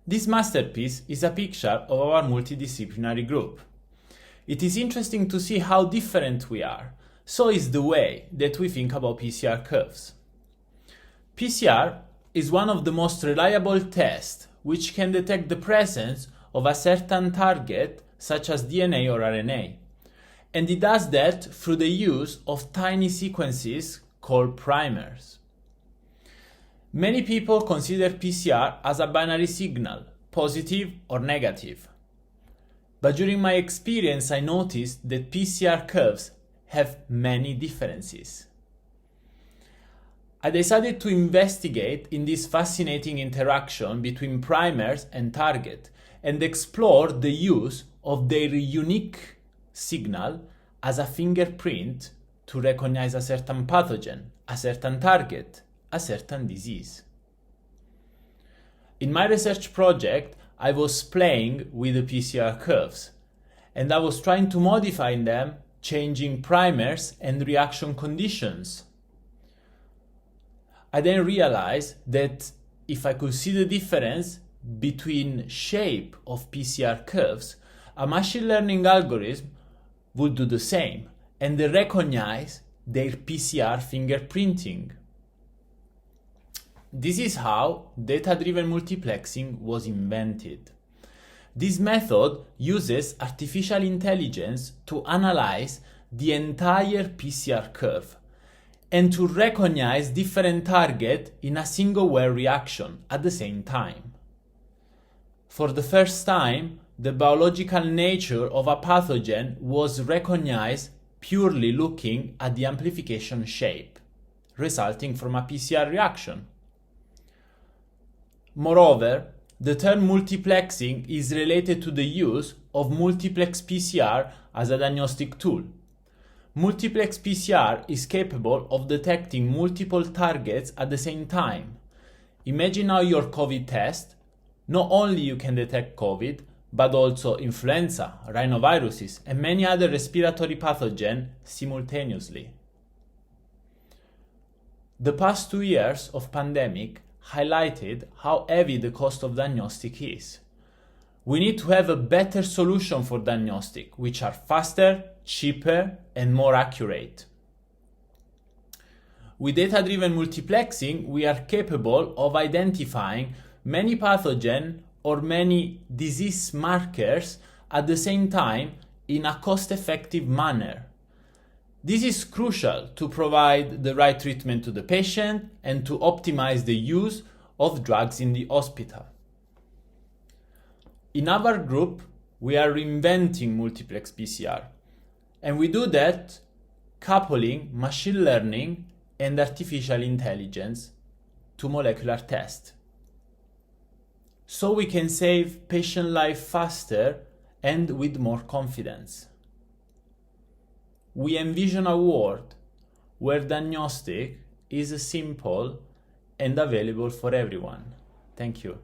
This masterpiece is a picture of our multidisciplinary group. It is interesting to see how different we are. So is the way that we think about PCR curves. PCR is one of the most reliable tests which can detect the presence of a certain target such as DNA or RNA. And it does that through the use of tiny sequences called primers. Many people consider PCR as a binary signal, positive or negative. But during my experience, I noticed that PCR curves have many differences. I decided to investigate in this fascinating interaction between primers and target and explore the use of their unique signal as a fingerprint to recognize a certain pathogen, a certain target, a certain disease. In my research project, I was playing with the PCR curves, and I was trying to modify them, changing primers and reaction conditions. I then realized that if I could see the difference between shape of PCR curves, a machine learning algorithm would do the same and recognize their PCR fingerprinting. This is how data-driven multiplexing was invented. This method uses artificial intelligence to analyze the entire PCR curve and to recognize different targets in a single well reaction at the same time. For the first time, the biological nature of a pathogen was recognized purely looking at the amplification shape, resulting from a PCR reaction. Moreover, the term multiplexing is related to the use of multiplex-PCR as a diagnostic tool. Multiplex-PCR is capable of detecting multiple targets at the same time. Imagine now your COVID test. Not only you can detect COVID, but also influenza, rhinoviruses, and many other respiratory pathogens simultaneously. The past 2 years of pandemic highlighted how heavy the cost of diagnostic is. We need to have a better solution for diagnostic, which are faster, cheaper, and more accurate. With data-driven multiplexing, we are capable of identifying many pathogens or many disease markers at the same time in a cost-effective manner. This is crucial to provide the right treatment to the patient and to optimize the use of drugs in the hospital. In our group, we are reinventing multiplex PCR, and we do that coupling machine learning and artificial intelligence to molecular tests. So we can save patient life faster and with more confidence. We envision a world where diagnostic is simple and available for everyone. Thank you.